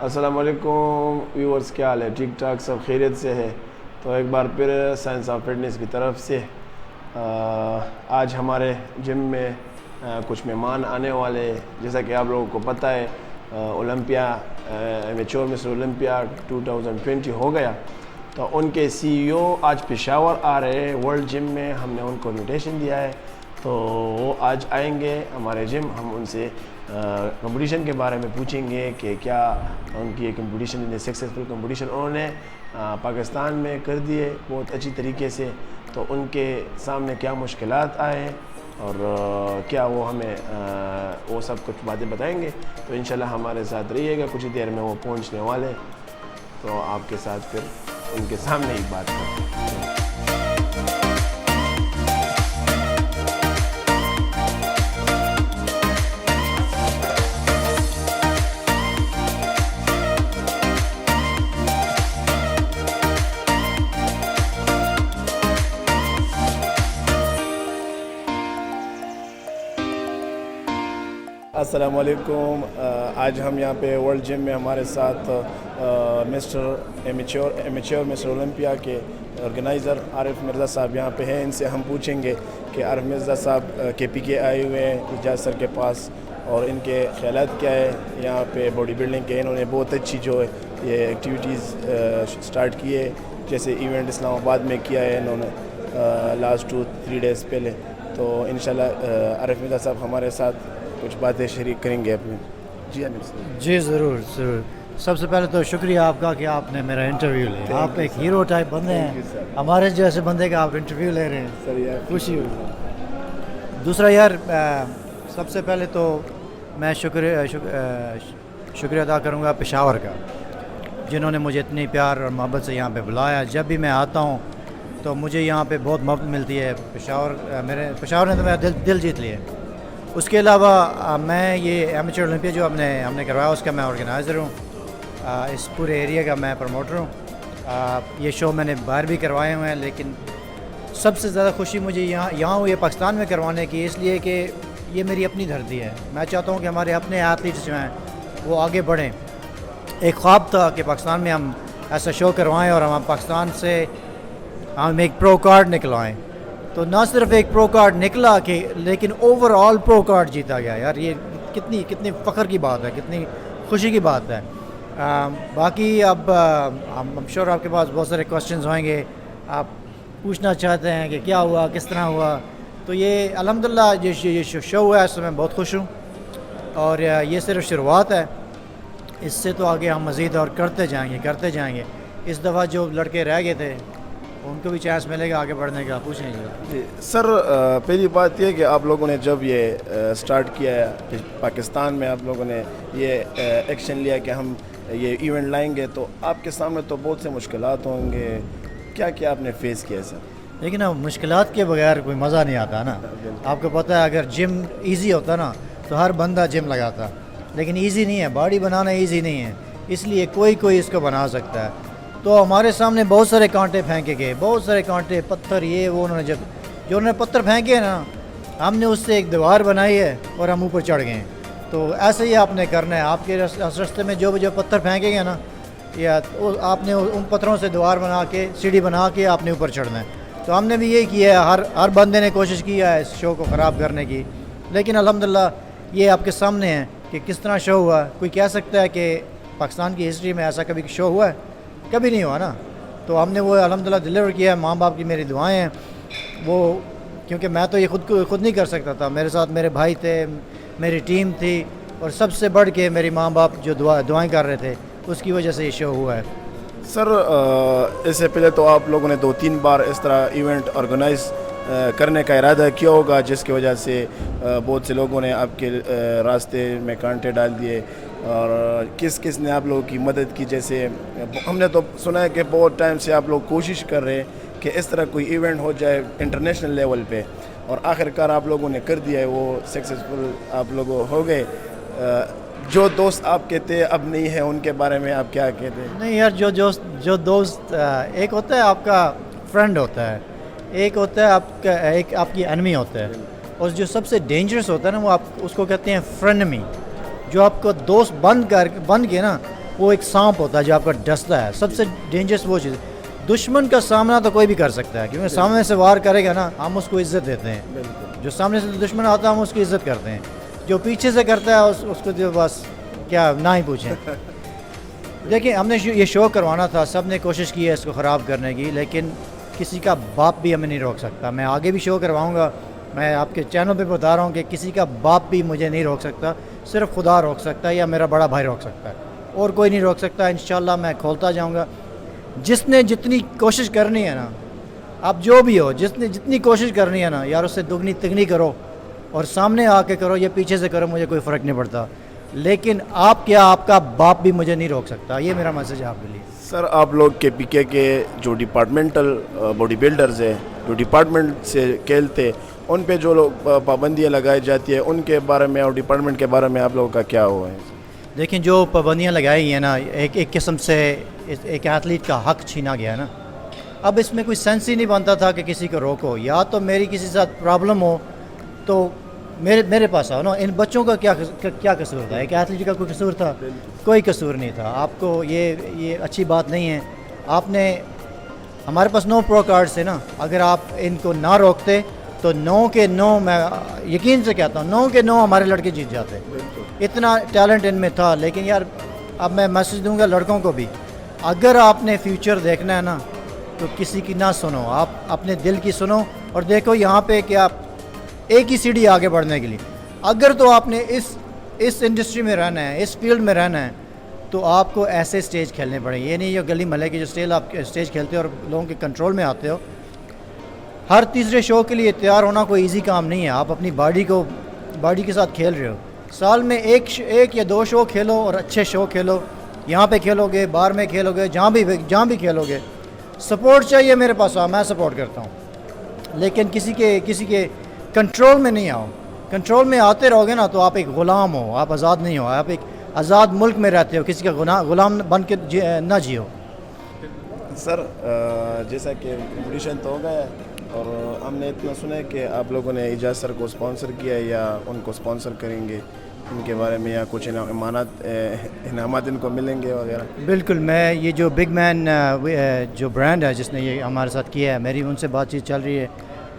السلام علیکم ویورز، کیا حال ہے؟ ٹھیک ٹھاک، سب خیریت سے ہے؟ تو ایک بار پھر سائنس آف فٹنس کی طرف سے آج ہمارے جم میں کچھ مہمان آنے والے. جیسا کہ آپ لوگوں کو پتہ ہے اولمپیا میچور مسٹر اولمپیا 2020 ہو گیا، تو ان کے سی ای او آج پشاور آ رہے ہیں ورلڈ جم میں. ہم نے ان کو انویٹیشن دیا ہے، تو وہ آج آئیں گے ہمارے جم. ہم ان سے کمپٹیشن کے بارے میں پوچھیں گے کہ کیا ان کی کمپٹیشن سکسیزفل کمپٹیشن انہوں نے پاکستان میں کر دیے بہت اچھی طریقے سے. تو ان کے سامنے کیا مشکلات آئے اور کیا وہ ہمیں وہ سب کچھ باتیں بتائیں گے. تو انشاءاللہ ہمارے ساتھ رہیے گا، کچھ ہی دیر میں وہ پہنچنے والے. تو آپ کے ساتھ پھر ان کے سامنے ہی بات کریں. السلام علیکم. آج ہم یہاں پہ ورلڈ جم میں ہمارے ساتھ مسٹر ایمیچور مسٹر اولمپیا کے آرگنائزر عارف مرزا صاحب یہاں پہ ہیں. ان سے ہم پوچھیں گے کہ عارف مرزا صاحب کے پی کے آئے ہوئے ہیں اجاز سر کے پاس، اور ان کے خیالات کیا ہے یہاں پہ باڈی بلڈنگ کے. انہوں نے بہت اچھی جو ہے یہ ایکٹیویٹیز سٹارٹ کی ہے، جیسے ایونٹ اسلام آباد میں کیا ہے انہوں نے لاسٹ 2-3 ڈیز پہلے. تو انشاءاللہ عارف مرزا صاحب ہمارے ساتھ کچھ باتیں شریک کریں گے اپنی. جی جی ضرور ضرور. سب سے پہلے تو شکریہ آپ کا کہ آپ نے میرا انٹرویو لیا. آپ ایک ہیرو ٹائپ بندے ہیں، ہمارے جیسے بندے کا آپ انٹرویو لے رہے ہیں، سر خوشی ہوئی. دوسرا یار، سب سے پہلے تو میں شکریہ ادا کروں گا پشاور کا، جنہوں نے مجھے اتنی پیار اور محبت سے یہاں پہ بلایا. جب بھی میں آتا ہوں تو مجھے یہاں پہ بہت محبت ملتی ہے. پشاور نے تو میرا دل جیت لیا. اس کے علاوہ میں یہ ایمیچور اولمپیا جو ہم نے کروایا اس کا میں آرگنائزر ہوں. اس پورے ایریا کا میں پروموٹر ہوں. یہ شو میں نے باہر بھی کروائے ہوئے ہیں، لیکن سب سے زیادہ خوشی مجھے یہاں یہ پاکستان میں کروانے کی، اس لیے کہ یہ میری اپنی دھرتی ہے. میں چاہتا ہوں کہ ہمارے اپنے ایتھلیٹس جو ہیں وہ آگے بڑھیں. ایک خواب تھا کہ پاکستان میں ہم ایسا شو کروائیں اور ہم پاکستان سے ہم ایک پرو کارڈ نکلوائیں. تو نہ صرف ایک پرو کارڈ نکلا لیکن اوور آل پرو کارڈ جیتا گیا. یار یہ کتنی فخر کی بات ہے، کتنی خوشی کی بات ہے. باقی اب I'm sure آپ کے پاس بہت سارے کوسچنز ہوئیں گے، آپ پوچھنا چاہتے ہیں کہ کیا ہوا، کس طرح ہوا. تو یہ الحمدللہ یہ شو ہوا ہے، اس سے میں بہت خوش ہوں، اور یہ صرف شروعات ہے. اس سے تو آگے ہم مزید اور کرتے جائیں گے. اس دفعہ جو لڑکے رہ گئے تھے ان کو بھی چانس ملے گا آگے بڑھنے کا. پوچھیں گے. جی سر، پہلی بات یہ کہ آپ لوگوں نے جب یہ سٹارٹ کیا ہے پاکستان میں، آپ لوگوں نے یہ ایکشن لیا کہ ہم یہ ایونٹ لائیں گے، تو آپ کے سامنے تو بہت سے مشکلات ہوں گے. کیا آپ نے فیس کیا سر؟ لیکن اب مشکلات کے بغیر کوئی مزہ نہیں آتا نا. آپ کو پتہ ہے اگر جم ایزی ہوتا نا تو ہر بندہ جم لگاتا، لیکن ایزی نہیں ہے. باڈی بنانا ایزی نہیں ہے، اس لیے کوئی اس کو بنا سکتا ہے. تو ہمارے سامنے بہت سارے کانٹے پھینکے گئے، بہت سارے کانٹے، پتھر، یہ وہ. انہوں نے پتھر پھینکے نا، ہم نے اس سے ایک دیوار بنائی ہے اور ہم اوپر چڑھ گئے ہیں. تو ایسے ہی آپ نے کرنا ہے. آپ کے راستے میں جو پتھر پھینکے گئے نا، یا آپ نے ان پتھروں سے دیوار بنا کے، سیڑھی بنا کے آپ نے اوپر چڑھنا ہے. تو ہم نے بھی یہی کیا ہے. ہر بندے نے کوشش کیا ہے اس شو کو خراب کرنے کی، لیکن الحمدللہ یہ آپ کے سامنے ہے کہ کس طرح شو ہوا. کوئی کہہ سکتا ہے کہ پاکستان کی ہسٹری میں ایسا کبھی شو ہوا ہے؟ کبھی نہیں ہوا نا. تو ہم نے وہ الحمدللہ ڈلیور کیا ہے. ماں باپ کی میری دعائیں ہیں وہ، کیونکہ میں تو یہ خود نہیں کر سکتا تھا. میرے ساتھ میرے بھائی تھے، میری ٹیم تھی، اور سب سے بڑھ کے میری ماں باپ جو دعائیں کر رہے تھے، اس کی وجہ سے یہ شو ہوا ہے. سر اس سے پہلے تو آپ لوگوں نے 2-3 بار اس طرح ایونٹ آرگنائز کرنے کا ارادہ کیا ہوگا، جس کی وجہ سے بہت سے لوگوں نے آپ کے راستے میں کانٹے ڈال دیے. اور کس نے آپ لوگوں کی مدد کی؟ جیسے ہم نے تو سنا ہے کہ بہت ٹائم سے آپ لوگ کوشش کر رہے ہیں کہ اس طرح کوئی ایونٹ ہو جائے انٹرنیشنل لیول پہ، اور آخرکار آپ لوگوں نے کر دیا ہے، وہ سکسیزفل آپ لوگ ہو گئے. جو دوست آپ کے تھے اب نہیں ہیں، ان کے بارے میں آپ کیا کہتے ہیں؟ نہیں یار، جو دوست ایک ہوتا ہے آپ کا فرینڈ ہوتا ہے، ایک ہوتا ہے ایک آپ کی انمی ہوتا ہے، اور جو سب سے ڈینجرس ہوتا ہے نا وہ آپ اس کو کہتے ہیں فرینمی. جو آپ کو دوست بن کے نا وہ ایک سانپ ہوتا ہے جو آپ کا ڈستا ہے. سب سے ڈینجرس وہ چیز. دشمن کا سامنا تو کوئی بھی کر سکتا ہے, کیونکہ سامنے سے وار کرے گا نا, ہم اس کو عزت دیتے ہیں. جو سامنے سے دشمن آتا ہے ہم اس کی عزت کرتے ہیں. جو پیچھے سے کرتا ہے اس کو جو بس کیا نہ ہی پوچھیں. دیکھیں, ہم نے یہ شو کروانا تھا, سب نے کوشش کی ہے اس کو خراب کرنے کی, لیکن کسی کا باپ بھی ہمیں نہیں روک سکتا. میں آگے بھی شو کرواؤں گا, میں آپ کے چینل پہ بتا رہا ہوں کہ کسی کا باپ بھی مجھے نہیں روک سکتا. صرف خدا روک سکتا ہے یا میرا بڑا بھائی روک سکتا ہے, اور کوئی نہیں روک سکتا. انشاءاللہ میں کھولتا جاؤں گا. جس نے جتنی کوشش کرنی ہے نا, اب جو بھی ہو, جس نے جتنی کوشش کرنی ہے نا یار, اس سے دگنی تگنی کرو اور سامنے آ کے کرو, یہ پیچھے سے کرو, مجھے کوئی فرق نہیں پڑتا. لیکن آپ کیا, آپ کا باپ بھی مجھے نہیں روک سکتا. یہ میرا میسیج ہے آپ کے لیے. سر, آپ لوگ کے پی کے جو ڈپارٹمنٹل باڈی بلڈرز ہیں, جو ڈپارٹمنٹ سے کھیلتے, ان پہ جو لوگ پابندیاں لگائی جاتی ہے, ان کے بارے میں اور ڈپارٹمنٹ کے بارے میں آپ لوگوں کا کیا ہوا ہے؟ دیکھیں, جو پابندیاں لگائی ہیں نا, ایک قسم سے ایک ایتھلیٹ کا حق چھینا گیا ہے نا. اب اس میں کوئی سینس ہی نہیں بنتا تھا کہ کسی کو روکو. یا تو میری کسی ساتھ پرابلم ہو تو میرے پاس آؤ نا. ان بچوں کا کیا قصور تھا؟ ایک ایتھلیٹ کا کوئی قصور تھا؟ کوئی قصور نہیں تھا. آپ کو یہ اچھی بات نہیں ہے. آپ نے, ہمارے پاس 9 پرو کارڈز تھے نا, اگر آپ ان کو نہ روکتے تو 9 کے 9, میں یقین سے کہتا ہوں 9 کے 9 ہمارے لڑکے جیت جاتے. اتنا ٹیلنٹ ان میں تھا. لیکن یار, اب میں میسیج دوں گا لڑکوں کو بھی, اگر آپ نے فیوچر دیکھنا ہے نا تو کسی کی نہ سنو, آپ اپنے دل کی سنو. اور دیکھو یہاں پہ کہ آپ ایک ہی سیڑھی آگے بڑھنے کے لیے, اگر تو آپ نے اس انڈسٹری میں رہنا ہے, اس فیلڈ میں رہنا ہے, تو آپ کو ایسے سٹیج کھیلنے پڑیں. یہ نہیں جو گلی محلے کے جو سٹیج کھیلتے ہو اور لوگوں کے کنٹرول میں آتے ہو. ہر تیسرے شو کے لیے تیار ہونا کوئی ایزی کام نہیں ہے. آپ اپنی باڈی کے ساتھ کھیل رہے ہو. سال میں ایک یا 2 شو کھیلو, اور اچھے شو کھیلو. یہاں پہ کھیلو گے, باہر میں کھیلو گے, جہاں بھی کھیلو گے. سپورٹ چاہیے میرے پاس آؤ, میں سپورٹ کرتا ہوں. لیکن کسی کے کنٹرول میں نہیں آؤ. کنٹرول میں آتے رہو گے نا تو آپ ایک غلام ہو, آپ آزاد نہیں ہو. آپ ایک آزاد ملک میں رہتے ہو, کسی کا غلام بن کے نہ جیو. سر, جیسا کہ کمپٹیشن تو ہو گیا ہے, اور ہم نے اتنا سنا ہے کہ آپ لوگوں نے اعجاز سر کو اسپانسر کیا ہے یا ان کو اسپانسر کریں گے, ان کے بارے میں یا کچھ انعامات ان کو ملیں گے وغیرہ؟ بالکل. میں یہ جو بگ مین جو برانڈ ہے جس نے یہ ہمارے ساتھ کیا ہے, میری ان سے بات چیت چل رہی ہے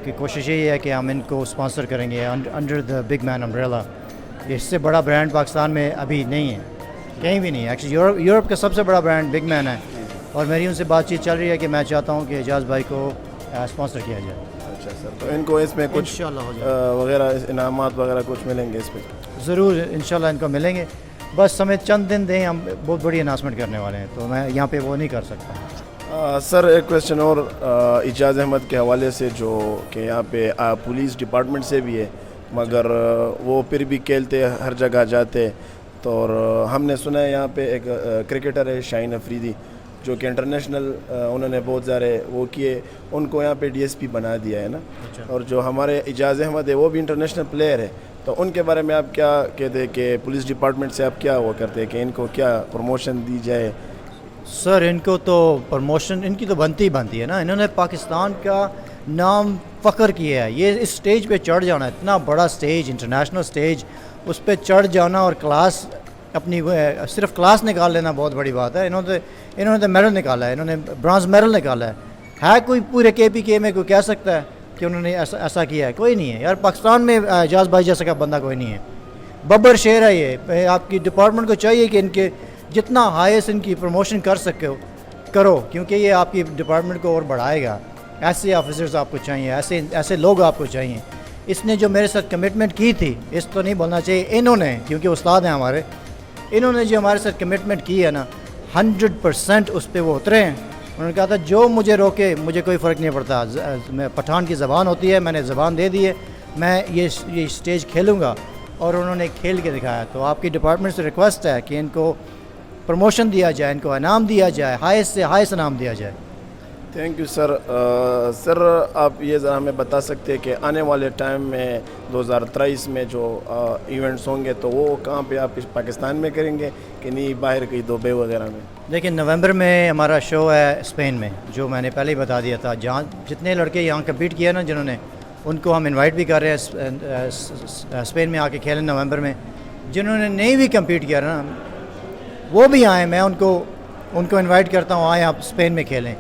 کہ کوشش یہی ہے کہ ہم ان کو اسپانسر کریں گے under the big man umbrella. اس سے بڑا برانڈ پاکستان میں ابھی نہیں ہے, کہیں بھی نہیں ہے. ایکچولی یورپ کا سب سے بڑا برانڈ بگ مین ہے, اور میری ان سے بات چیت چل رہی ہے کہ میں چاہتا ہوں کہ اعجاز بھائی کو اسپانسر کیا جائے. اچھا سر, تو ان کو اس میں کچھ انشاءاللہ ہو جائے وغیرہ انعامات وغیرہ کچھ ملیں گے اس پہ؟ ضرور, انشاءاللہ ان کو ملیں گے. بس ہمیں چند دن دیں, ہم بہت بڑی اناؤنسمنٹ کرنے والے ہیں, تو میں یہاں پہ وہ نہیں کر سکتا. سر, ایک کویسچن اور اعجاز احمد کے حوالے سے, جو کہ یہاں پہ پولیس ڈپارٹمنٹ سے بھی ہے, مگر وہ پھر بھی کھیلتے ہر جگہ جاتے. تو اور ہم نے سنا ہے یہاں پہ ایک کرکٹر ہے شاہین افریدی, جو کہ انٹرنیشنل انہوں نے بہت سارے وہ کیے, ان کو یہاں پہ DSP بنا دیا ہے نا. اور جو ہمارے اعجاز احمد ہے وہ بھی انٹرنیشنل پلیئر ہے, تو ان کے بارے میں آپ کیا کہتے ہیں کہ پولیس ڈپارٹمنٹ سے آپ کیا وہ کرتے ہیں کہ ان کو کیا پروموشن دی جائے؟ سر, ان کو تو پروموشن ان کی تو بنتی ہے نا. انہوں نے پاکستان کا نام فخر کیا ہے. یہ اس سٹیج پہ چڑھ جانا, اتنا بڑا سٹیج, انٹرنیشنل سٹیج, اس پہ چڑھ جانا اور کلاس اپنی صرف کلاس نکال لینا بہت بڑی بات ہے. انہوں نے تو میڈل نکالا ہے, انہوں نے برانز میڈل نکالا ہے. کوئی پورے KPK میں کوئی کہہ سکتا ہے کہ انہوں نے ایسا کیا ہے؟ کوئی نہیں ہے یار. پاکستان میں اعجاز بھائی جیسا کا بندہ کوئی نہیں ہے. ببر شیر ہے یہ. آپ کی ڈپارٹمنٹ کو چاہیے کہ ان کے جتنا ہائیسٹ ان کی پروموشن کر سکے ہو کرو, کیونکہ یہ آپ کی ڈپارٹمنٹ کو اور بڑھائے گا. ایسے آفیسرز آپ کو چاہیے, ایسے لوگ آپ کو چاہیے. اس نے جو میرے ساتھ کمٹمنٹ کی تھی, اس تو نہیں بولنا چاہیے انہوں نے, کیونکہ استاد ہیں ہمارے, انہوں نے جو ہمارے ساتھ کمٹمنٹ کی ہے نا 100% اس پہ وہ اترے ہیں. انہوں نے کہا تھا جو مجھے روکے مجھے کوئی فرق نہیں پڑتا. میں پٹھان کی زبان ہوتی ہے, میں نے زبان دے دی ہے, میں یہ سٹیج کھیلوں گا, اور انہوں نے کھیل کے دکھایا. تو آپ کی ڈپارٹمنٹ سے ریکویسٹ ہے کہ ان کو پروموشن دیا جائے, ان کو انعام دیا جائے, ہائیسٹ سے ہائیسٹ انعام دیا جائے. Thank you sir. سر, آپ یہ ذرا ہمیں بتا سکتے ہیں کہ آنے والے ٹائم میں 2023 میں جو ایونٹس ہوں گے تو وہ کہاں پہ آپ پاکستان میں کریں گے کہ نہیں باہر کہیں دبئی وغیرہ میں؟ لیکن نومبر میں ہمارا شو ہے اسپین میں, جو میں نے پہلے ہی بتا دیا تھا. جہاں جتنے لڑکے یہاں کمپیٹ کیا نا جنہوں نے, ان کو ہم انوائٹ بھی کر رہے ہیں اسپین میں آ کے کھیلیں نومبر میں. جنہوں نے نہیں بھی کمپیٹ کیا نا, وہ بھی آئیں, میں ان کو انوائٹ کرتا ہوں, آئیں آپ اسپین میں کھیلیں.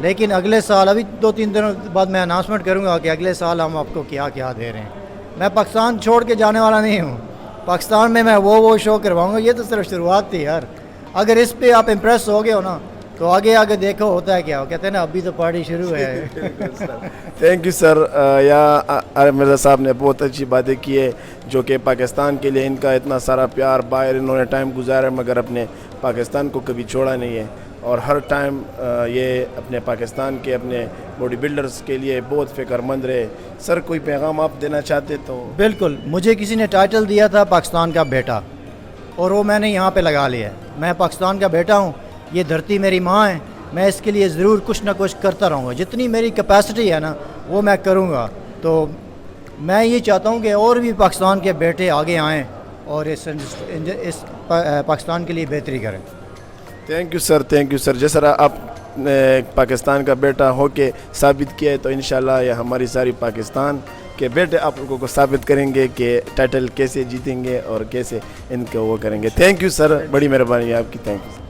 لیکن اگلے سال ابھی 2-3 دنوں بعد میں اناؤنسمنٹ کروں گا کہ اگلے سال ہم آپ کو کیا کیا دے رہے ہیں. میں پاکستان چھوڑ کے جانے والا نہیں ہوں. پاکستان میں وہ شو کرواؤں گا. یہ تو صرف شروعات تھی یار. اگر اس پہ آپ امپریس ہو گئے ہو نا تو آگے دیکھو ہوتا ہے کیا. وہ کہتے ہیں نا ابھی تو پارٹی شروع ہے. Thank you sir. یا مرزا صاحب نے بہت اچھی باتیں کی ہے, جو کہ پاکستان کے لیے ان کا اتنا سارا پیار, باہر انہوں نے ٹائم گزارا مگر اپنے پاکستان کو کبھی چھوڑا نہیں ہے, اور ہر ٹائم یہ اپنے پاکستان کے اپنے باڈی بلڈرز کے لیے بہت فکر مند رہے. سر کوئی پیغام آپ دینا چاہتے تو؟ بالکل. مجھے کسی نے ٹائٹل دیا تھا پاکستان کا بیٹا, اور وہ میں نے یہاں پہ لگا لیا ہے. میں پاکستان کا بیٹا ہوں, یہ دھرتی میری ماں ہے. میں اس کے لیے ضرور کچھ نہ کچھ کرتا رہوں گا. جتنی میری کیپیسٹی ہے نا وہ میں کروں گا. تو میں یہ چاہتا ہوں کہ اور بھی پاکستان کے بیٹے آگے آئیں اور اس پاکستان کے لیے بہتری کریں. Thank you sir, thank you sir. جس طرح آپ نے پاکستان کا بیٹا ہو کے ثابت کیا ہے, تو انشاءاللہ یہ ہماری ساری پاکستان کے بیٹے آپ لوگوں کو ثابت کریں گے کہ ٹائٹل کیسے جیتیں گے اور کیسے ان کو وہ کریں گے. تھینک یو سر, بڑی مہربانی آپ کی. Thank you.